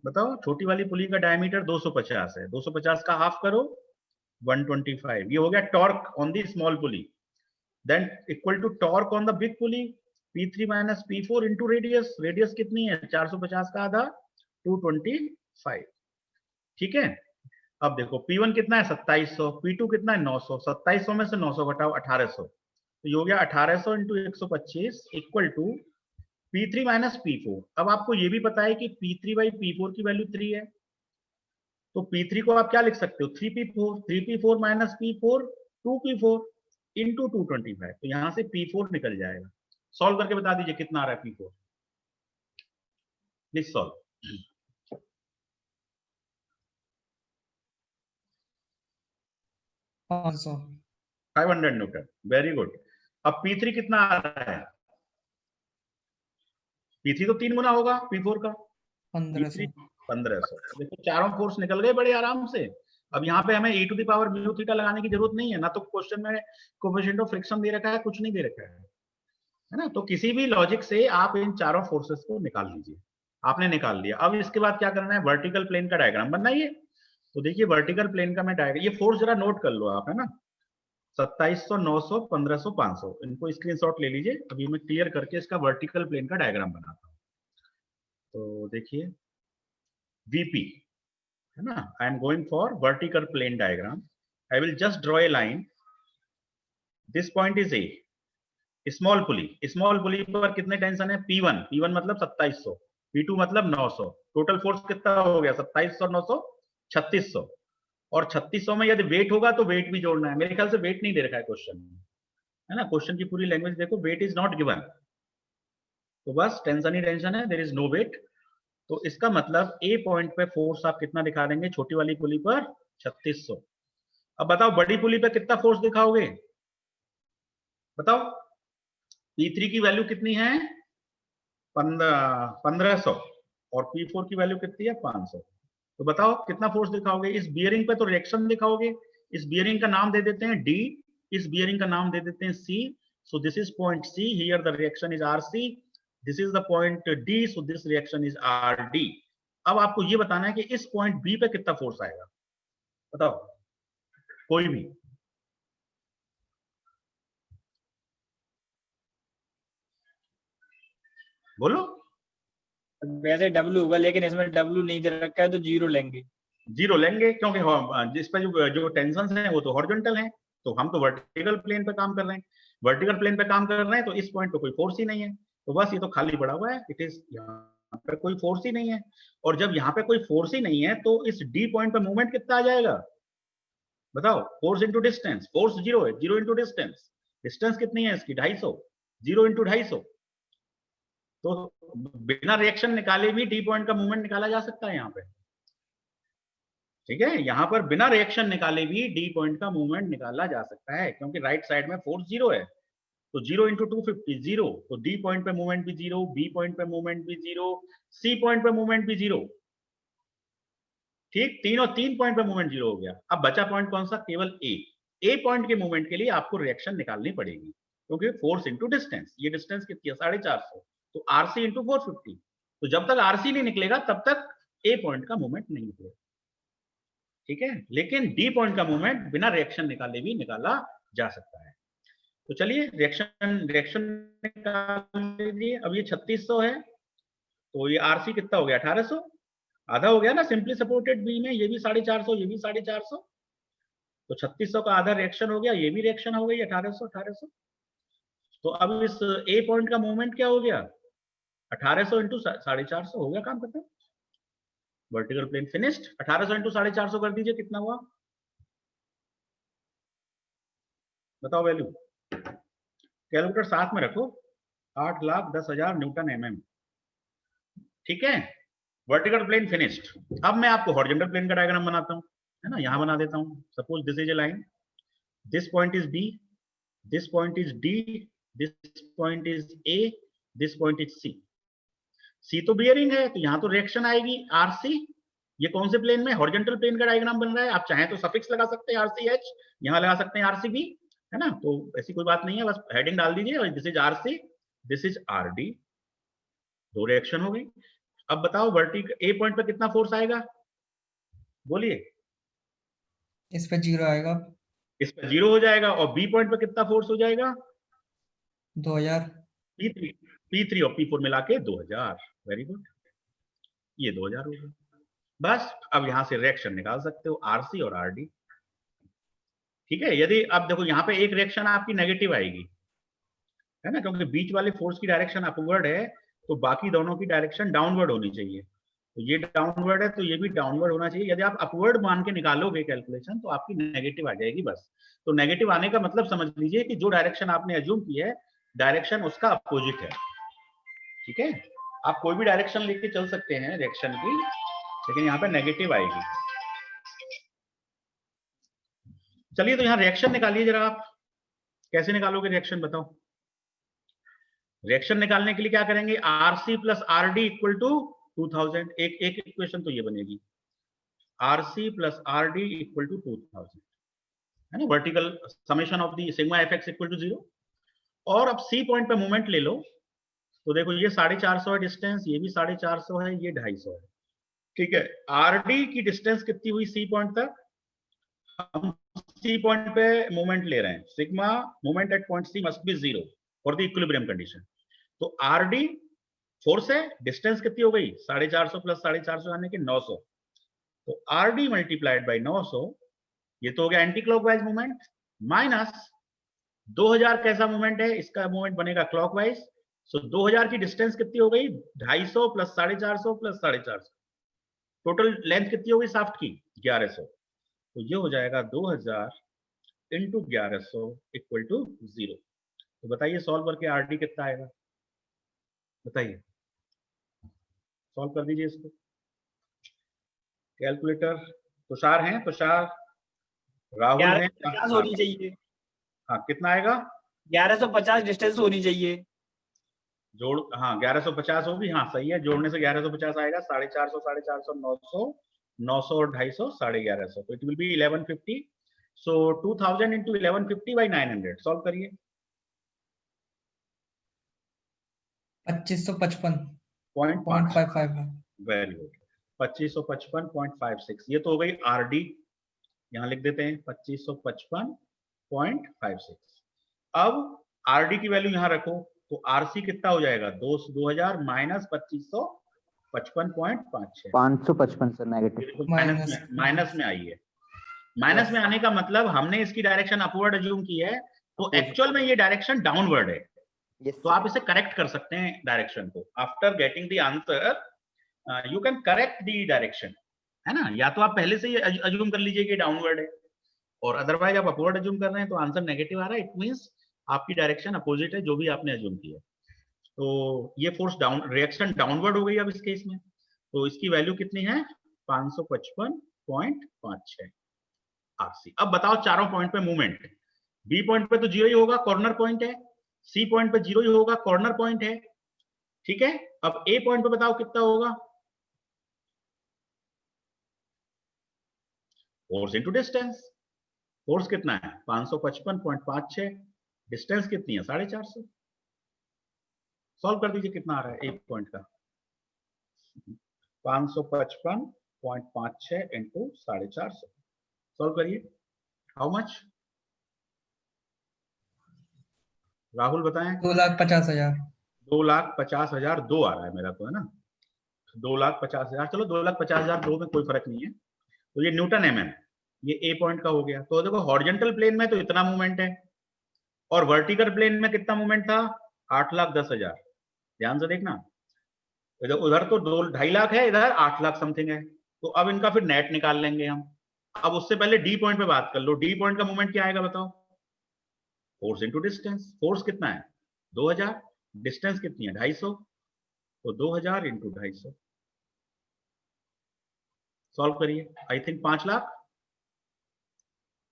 बताओ? छोटी वाली पुली का डायमीटर 250 है, 250 का हाफ करो 125। ये हो गया torque on the small pulley. Then equal to torque on the big pulley P3 minus P4 into radius. Radius कितनी है? 450 का आधा 225। ठीक है। अब देखो P1 कितना है? 2700। P2 कितना है? 900। 2700 में से 900 घटाओ 1800, तो ये हो गया 1800 into 125 equal to P3 minus P4। अब आपको ये भी पता है कि P3 बाई P4 की वैल्यू 3 है, तो P3 को आप क्या लिख सकते हो? 3P4। 3P4 minus P4 2P4 into 225। तो यहां से P4 निकल जाएगा। सॉल्व करके बता दीजिए कितना आ रहा है P4, please solve. 500 Newton. Very good. अब P3 कितना आ रहा है? P3 तो 3 गुना होगा P4 का। 1500। देखो चारों फोर्स निकल गए बड़े आराम से। अब यहाँ पे हमें e to the power mu theta लगाने की जरूरत नहीं है, ना तो क्वेश्चन में कोएफिशिएंट ऑफ फ्रिक्शन दे रखा है, कुछ नहीं दे रखा है ना। तो किसी भी लॉजिक से आप इन चारों फोर्सेस को निकाल लीजिए। आपने निकाल लिया। अब इसके बाद क्या करना है? वर्टिकल प्लेन का डायग्राम बनाइए। तो देखिए वर्टिकल प्लेन का मैं डायग्राम, ये फोर्स जरा नोट कर लो आप, है ना। 2700, 900, 1500, 500, इनको स्क्रीनशॉट ले लीजिए। अभी मैं क्लियर करके इसका वर्टिकल प्लेन का डायग्राम बनाता हूँ। तो देखिए VP, है ना, I am going for vertical plane diagram. I will just draw a line. This point is a small pulley. Small pulley पर कितने टेंशन है? P1। P1 मतलब 2700, P2 मतलब 900। टोटल फोर्स कितना हो गया? 2700 और 900 3600। और 3600 में यदि वेट होगा तो वेट भी जोड़ना है। मेरे ख्याल से वेट नहीं दे रखा है क्वेश्चन में, है ना। क्वेश्चन की पूरी लैंग्वेज देखो, वेट इज नॉट गिवन। तो बस टेंशन ही टेंशन है, देयर इज नो वेट। तो इसका मतलब ए पॉइंट पे फोर्स आप कितना दिखा देंगे? छोटी वाली पुली पर 3600। अब बताओ बड़ी पुली पे कितना फोर्स दिखाओगे? बताओ। P3 की वैल्यू कितनी है? 1500 और P4 की वैल्यू कितनी है? 500। तो बताओ कितना फोर्स दिखाओगे? इस बियरिंग पे तो रिएक्शन दिखाओगे। इस बियरिंग का नाम दे देते हैं D, इस बियरिंग का नाम दे देते हैं C। So this is point C, here the reaction is RC। This is the point D, so this reaction is RD। अब आपको ये बताना है कि इस पॉइंट B पे कितना फोर्स आएगा। बताओ कोई भी। बोलो। वैसे डब्ल्यू होगा, लेकिन इसमें डब्ल्यू नहीं दे रखा है तो जीरो लेंगे। जीरो लेंगे क्योंकि जिस पे जो टेंशन है वो तो हॉरिजॉन्टल है, तो हम तो वर्टिकल प्लेन पे काम कर रहे हैं। वर्टिकल प्लेन पे काम कर रहे हैं तो इस पॉइंट पे कोई फोर्स ही नहीं है, तो बस ये तो खाली पड़ा हुआ है। इट इज, यहाँ पे कोई फोर्स ही नहीं है। और जब यहाँ पे कोई फोर्स ही नहीं है तो इस डी पॉइंट पे मूवमेंट कितना आ जाएगा? बताओ। Force into distance. Force zero है, जीरो इंटू डिस्टेंस। डिस्टेंस कितनी है इसकी? 250। Zero into 250। तो बिना रिएक्शन निकाले भी डी पॉइंट का मूवमेंट निकाला जा सकता है यहाँ पे। ठीक है, यहां पर बिना रिएक्शन निकाले भी डी पॉइंट का मूवमेंट निकाला जा सकता है, क्योंकि राइट साइड में फोर्स जीरो है। तो 0 इंटू 250 जीरो। तो डी पॉइंट पे मूवमेंट भी जीरो, बी पॉइंट पे मूवमेंट भी जीरो, सी पॉइंट पे मूवमेंट भी जीरो। ठीक, तीन पॉइंट पे मूवमेंट जीरो हो गया। अब बचा पॉइंट कौन सा? केवल ए पॉइंट के मूवमेंट के लिए आपको रिएक्शन निकालनी पड़ेगी, क्योंकि फोर्स इंटू डिस्टेंस, ये डिस्टेंस कितनी है? 450। तो RC इंटू 450। तो जब तक RC नहीं निकलेगा तब तक ए पॉइंट का मूवमेंट नहीं निकलेगा। ठीक है, लेकिन डी पॉइंट का मूवमेंट बिना रिएक्शन निकाले भी निकाला जा सकता है। तो चलिए रिएक्शन निकाल लीजिए। अब ये 3600 है, तो ये RC कितना हो गया? 1800। आधा हो गया ना सिंपली सपोर्टेड बीम में, ये भी 450, ये भी 450। तो 3600 का आधा रिएक्शन हो गया, ये भी रिएक्शन हो गई 1800। तो अब इस ए पॉइंट का मूवमेंट क्या हो गया? 1800 इंटू 450 हो गया, काम खत्म। Vertical plane finished. 1800 इंटू 450 कर दीजिए, कितना हुआ? बताओ वैल्यू। कैलकुलेटर साथ में रखो। 8,10,000 न्यूटन mm। ठीक है, वर्टिकल प्लेन फिनिश्ड। अब मैं आपको हॉरिजॉन्टल प्लेन का डायग्राम बनाता हूं, है ना। यहां बना देता हूं। Suppose this is a line, this point is B, this point is D, this point is A, this point is C. C तो बियरिंग है, तो यहाँ तो रिएक्शन आएगी आरसी। ये कौन से प्लेन में? हॉरिजॉन्टल प्लेन का डायग्राम बन रहा है। आप चाहें तो सफिक्स लगा सकते हैं आरसीएच, यहाँ लगा सकते हैं आरसीबी, है ना। तो ऐसी कोई बात नहीं है, बस हेडिंग डाल दीजिए और this is RC, this is RD. दो रिएक्शन हो गई। अब बताओ वर्टिकल ए पॉइंट पे कितना फोर्स आएगा, बोलिए। इस पे 0 आएगा। इस पे 0 हो जाएगा। और बी पॉइंट पे कितना फोर्स हो जाएगा? 2000। P3 और P4 मिला के 2000। वेरी गुड, ये 2000 हो गया। बस अब यहां से रिएक्शन निकाल सकते हो, आरसी और आरडी। ठीक है। यदि अब देखो यहाँ पे एक रिएक्शन आपकी नेगेटिव आएगी, है ना, क्योंकि बीच वाले फोर्स की डायरेक्शन अपवर्ड है, तो बाकी दोनों की डायरेक्शन डाउनवर्ड होनी चाहिए। तो ये डाउनवर्ड है तो ये भी डाउनवर्ड होना चाहिए। यदि आप अपवर्ड मान के निकालोगे कैलकुलेशन तो आपकी नेगेटिव आ जाएगी बस। तो नेगेटिव आने का मतलब समझ लीजिए कि जो डायरेक्शन आपने अज्यूम की है, डायरेक्शन उसका अपोजिट है। ठीक है। आप कोई भी डायरेक्शन लेके चल सकते हैं रिएक्शन की, लेकिन यहाँ पे नेगेटिव आएगी। चलिए तो यहाँ रिएक्शन निकालिए जरा आप। कैसे निकालोगे रिएक्शन बताओ? रिएक्शन निकालने के लिए क्या करेंगे? RC plus RD equal to 2000। एक इक्वेशन तो ये बनेगी, RC plus RD equal to 2000, है ना। Vertical summation of the sigma FX equal to 0। और अब सी पॉइंट पे मोमेंट ले लो, तो देखो ये 450 है डिस्टेंस, ये भी 450 है, ये 250 है। ठीक है। आरडी की डिस्टेंस कितनी हुई सी पॉइंट तक? हम सी पॉइंट पे मोमेंट ले रहे हैं, sigma moment at point C must be 0 for the equilibrium condition. तो आरडी फोर्स है, डिस्टेंस कितनी हो गई? 450 प्लस 450 यानी कि 900। तो आरडी मल्टीप्लाइड बाई 900, ये तो हो गया एंटी क्लॉकवाइज मूवमेंट, माइनस 2000 कैसा मूवमेंट है? इसका मूवमेंट बनेगा क्लॉकवाइज। सो 2000 की डिस्टेंस कितनी हो गई? 250 प्लस 450 प्लस 450। टोटल लेंथ कितनी होगी शाफ्ट की? 1100। तो ये हो जाएगा 2000 इंटू 1100 इक्वल टू 0। तो बताइए सॉल्व करके आरडी कितना आएगा? बताइए, सॉल्व कर दीजिए इसको। कैलकुलेटर तुषार हैं, तुषार, राहुल हैं। 1150 होनी चाहिए। हाँ, कितना आएगा? 1150 डिस्टेंस होनी चाहिए। जोड़, हाँ 1150 होगी। हाँ सही है, जोड़ने से 1150 आएगा। 450, 450, 900, 900 और 250, 1150। तो it will be 1150। So 2000 into 1150 by 900। Solve करिए। 2555.55 है। Very good, 2555.56। ये तो हो गई आरडी, यहाँ लिख देते हैं 2555.56। अब आरडी की वैल्यू यहाँ रखो, तो आरसी कितना हो जाएगा? 2000 माइनस 2555.56। 555 sir negative. माइनस में आई है। माइनस में आने का मतलब हमने इसकी डायरेक्शन अपवर्ड अज्यूम की है, तो एक्चुअल में ये डायरेक्शन डाउनवर्ड है। तो आप इसे करेक्ट कर सकते हैं डायरेक्शन को। After getting the answer you can correct the direction, है ना। या तो आप पहले से ही अज्यूम कर लीजिए कि डाउनवर्ड है, और अदरवाइज आप अपवर्ड अज्यूम कर रहे हैं तो आंसर नेगेटिव आ रहा है। इट मींस आपकी डायरेक्शन अपोजिट है जो भी आपने अज्यूम किया। तो ये फोर्स डाउन, रिएक्शन डाउनवर्ड हो गई अब इस केस में। तो इसकी वैल्यू कितनी है? 555.56 आरसी। अब बताओ चारों पॉइंट पे मूवमेंट। बी पॉइंट पे तो 0 ही होगा, कॉर्नर पॉइंट है। सी पॉइंट पे 0 ही होगा, कॉर्नर पॉइंट है। ठीक है। अब ए पॉइंट पे बताओ कितना होगा? Force into distance. फोर्स कितना है? 555.56। डिस्टेंस कितनी है? 450। सॉल्व कर दीजिए, कितना आ रहा है एक पॉइंट का? 555.56 इंटू 450। सॉल्व करिए। How much? राहुल बताएं। 2,50,000। 2,50,000 दो आ रहा है मेरा तो, है ना। 2,50,000। चलो 2,50,000 दो में कोई फर्क नहीं है। तो ये न्यूटन mm, ये ए पॉइंट का हो गया। तो देखो हॉरिजॉन्टल प्लेन में तो इतना मूवमेंट है, और वर्टिकल प्लेन में कितना मूवमेंट था? 8,10,000। ध्यान से देखना, उधर तो 2-2.5 लाख है, इधर 8 लाख समथिंग है। तो अब इनका फिर नेट निकाल लेंगे हम। अब उससे पहले डी पॉइंट पे बात कर लो। डी पॉइंट का मूवमेंट क्या आएगा बताओ? Force into distance. फोर्स कितना है? 2000। डिस्टेंस कितनी है? 250। तो 2000 इंटू 250। सॉल्व करिए। I think 5 lakh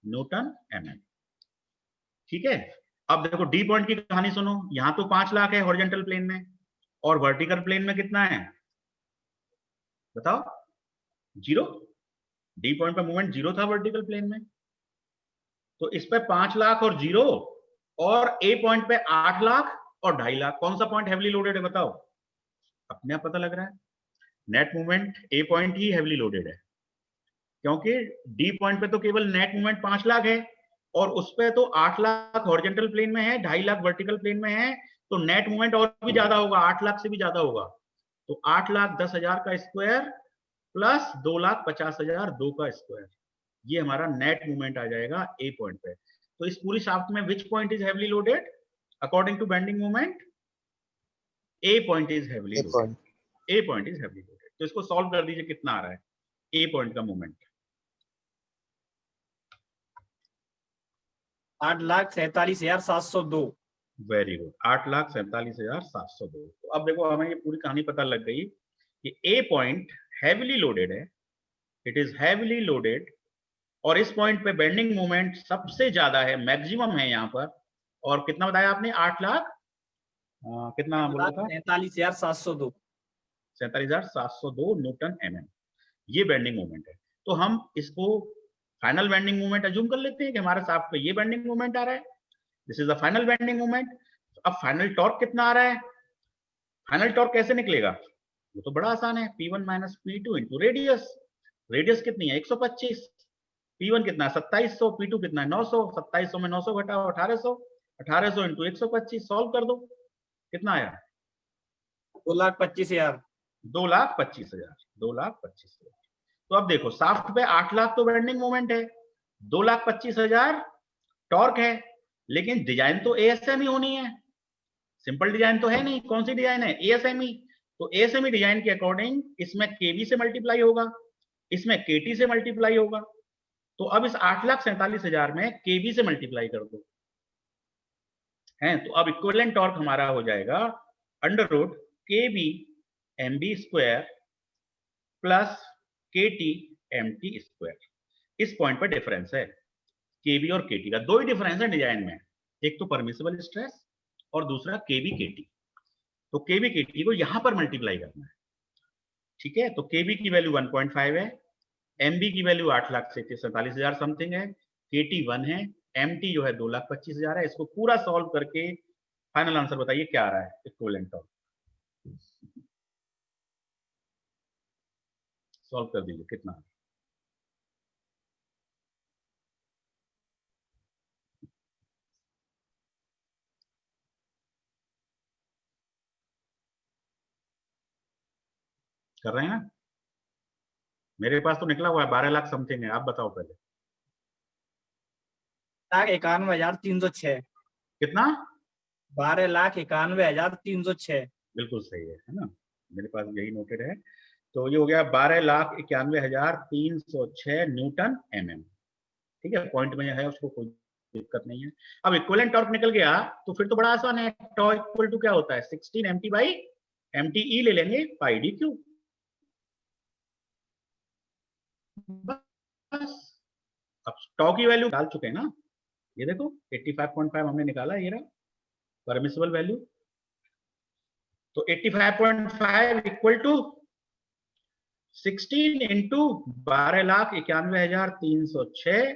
Newton mm। ठीक है। अब देखो डी पॉइंट की कहानी सुनो, यहां तो 5 लाख है हॉरिजॉन्टल प्लेन में, और वर्टिकल प्लेन में कितना है बताओ? 0। डी पॉइंट पे मूवमेंट 0 था वर्टिकल प्लेन में, तो इस पे 5 लाख और 0, और ए पॉइंट पे 8 लाख और 2.5 लाख। कौन सा पॉइंट हेवीली लोडेड है बताओ? अपने आप पता लग रहा है, net movement A point he heavily loaded है, क्योंकि डी पॉइंट पे तो केवल नेट मूवमेंट 5 लाख है, और उस पे तो 8 लाख हॉरिजॉन्टल प्लेन में है, 2.5 लाख वर्टिकल प्लेन में है, तो नेट मूवमेंट और भी ज्यादा होगा, 8 लाख से भी ज्यादा होगा। तो 8,10,000 का स्क्वायर प्लस 2,50,000 2 का स्क्वायर, ये हमारा नेट मूवमेंट आ जाएगा ए पॉइंट पे। तो इस पूरी शाफ्ट में which point is heavily loaded according to bending movement? A point is heavily loaded. A point is heavily loaded. तो इसको सॉल्व कर दीजिए, कितना आ रहा है ए पॉइंट का मूवमेंट? 8,47,702। Very good, 8,47,702। तो अब देखो हमें ये पूरी कहानी पता लग गई कि ए पॉइंट हैवीली लोडेड है, इट इज हैवीली लोडेड, और इस पॉइंट पे बेंडिंग मोमेंट सबसे ज्यादा है, मैक्सिमम है यहाँ पर। और कितना बताया आपने? 8 लाख कितना बोला था? 47,702। 47,702 न्यूटन mm, ये बेंडिंग मोमेंट है। तो हम इसको फाइनल बेंडिंग मोमेंट अज्यूम कर लेते हैं कि हमारे शाफ्ट पे ये बेंडिंग मोमेंट आ रहा है, this is the final bending moment. अब फाइनल टॉर्क कितना आ रहा है? फाइनल टॉर्क कैसे निकलेगा? वो तो बड़ा आसान है, P1 minus P2 into radius. Radius कितनी है? 125। P1 कितना है? 2700। P2 कितना है? 900। 2700 में 900 घटाओ 1800। 1800 इंटू 125, सॉल्व कर दो, कितना आया? 2,25,000। 2,25,000। 2,25,000। तो अब देखो शाफ्ट पे 8 लाख तो बेंडिंग मोमेंट है, 2,25,000 टॉर्क है, लेकिन डिजाइन तो एएसएम ही होनी है, सिंपल डिजाइन तो है नहीं। कौन सी डिजाइन है? एएसएमई। तो एएसएमई डिजाइन के अकॉर्डिंग इसमें केवी से मल्टीप्लाई होगा, इसमें केटी से मल्टीप्लाई होगा। तो अब इस 8,47,000 में केवी से मल्टीप्लाई कर दो, हैं? तो अब इक्विवेलेंट टॉर्क हमारा हो जाएगा अंडर रूट केबी एमबी स्क्वायर प्लस केटी एमटी स्क्वायर। इस पॉइंट पर डिफरेंस है केबी और केटी का, दो ही डिफरेंस है डिजाइन में, एक तो परमिसिबल स्ट्रेस और दूसरा केबी केटी। तो केबी केटी को यहां पर मल्टीप्लाई करना है, ठीक है? तो केबी की वैल्यू 1.5 है, एमबी की वैल्यू 8,47,000 समथिंग है, केटी 1 है, एमटी जो है 2,25,000 है। इसको पूरा सॉल्व करके फाइनल आंसर बताइए क्या आ रहा है इक्विवेलेंट टॉर्क? सॉल्व कर दीजिए, कितना? कर रहे हैं ना? मेरे पास तो निकला हुआ है 12 लाख समथिंग है, आप बताओ पहले 1,91,306। कितना? 12,91,306। बिल्कुल सही है ना? मेरे पास यही नोटेड है। तो ये हो गया 12,91,306 न्यूटन mm, ठीक है? पॉइंट में है, उसको कोई दिक्कत नहीं है। अब इक्विवेलेंट टॉर्क निकल गया तो फिर तो बड़ा आसान है, टॉ इक्वल टू क्या होता है? 16 mt बाई mte ले लेंगे पाई डी क्यू, बस। अब टॉ की वैल्यू डाल चुके हैं ना, ये देखो 85.5 हमने निकाला, ये रहा परमिसिबल वैल्यू। तो 85.5 equal to 16 into 12,91,306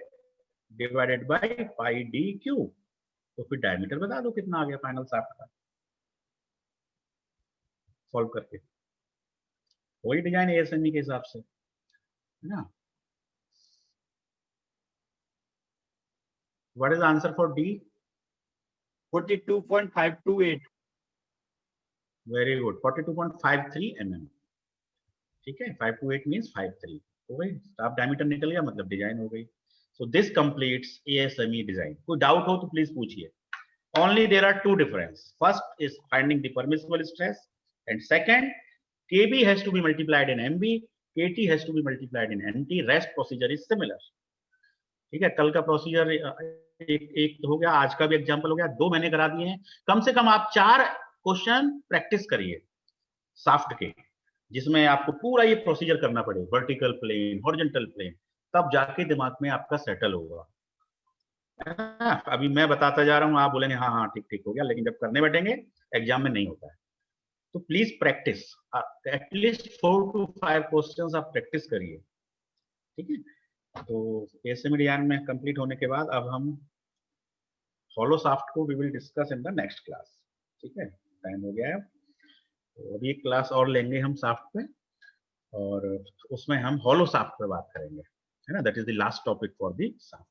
divided by pi D cube. तो फिर डायमीटर बता दो कितना आ गया फाइनल शाफ्ट का, सॉल्व करके। वही डिजाइन एएसएमई के हिसाब से है ना? What is the answer for D? 42.528। Very good, 42.53 mm, ठीक है? 528 मींस 53 हो गई, स्टाफ डायमीटर निकल गया, मतलब डिजाइन हो गई। So this completes ASME design. कोई डाउट हो तो प्लीज पूछिए। Only there are two difference. First is finding the permissible stress, and second, KB has to be multiplied in MB, KT has to be multiplied in MT. Rest procedure is similar. ठीक है? कल का procedure एक हो गया, आज का भी एग्जाम्पल हो गया, 2 मैंने करा दिए हैं। कम से कम आप 4 क्वेश्चन प्रैक्टिस करिए शाफ्ट के, जिसमें आपको पूरा ये प्रोसीजर करना पड़े, वर्टिकल प्लेन, हॉरिजॉन्टल प्लेन, तब जाके दिमाग में आपका सेटल होगा। है ना? अभी मैं बताता जा रहा हूँ, आप बोलेंगे हाँ हाँ ठीक ठीक हो गया, लेकिन जब करने बैठेंगे एग्जाम में नहीं होता है। तो please practice, at least 4 to 5 questions आप प्रैक्टिस करिए, ठीक है। तो एसएमईडीआर में कंप्लीट होने के बाद अब हम हॉलोसॉफ्ट को we will discuss in the next class, ठीक है। टाइम हो गया है, तो अभी एक क्लास और लेंगे हम सॉफ्ट पे, और उसमें हम हॉलोसॉफ्ट पे बात करेंगे, है ना। That is the last topic for the shaft.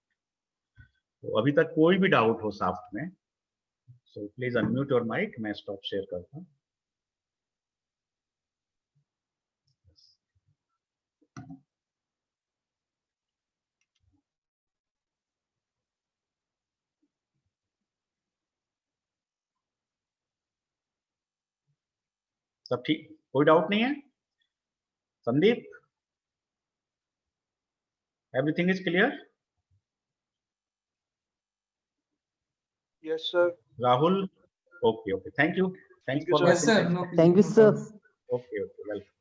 तो अभी तक कोई भी डाउट हो सॉफ्ट में, so please unmute your mic, मैं स्टॉप शेयर करता हूँ। सब ठीक, कोई डाउट नहीं है? Sandeep, everything is clear? Yes, sir. Rahul, okay, okay, thank you, thanks Thank you, for sir. Yes, sir. No, Thank you, no sir. problem. okay, okay, welcome.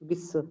Yes, sir.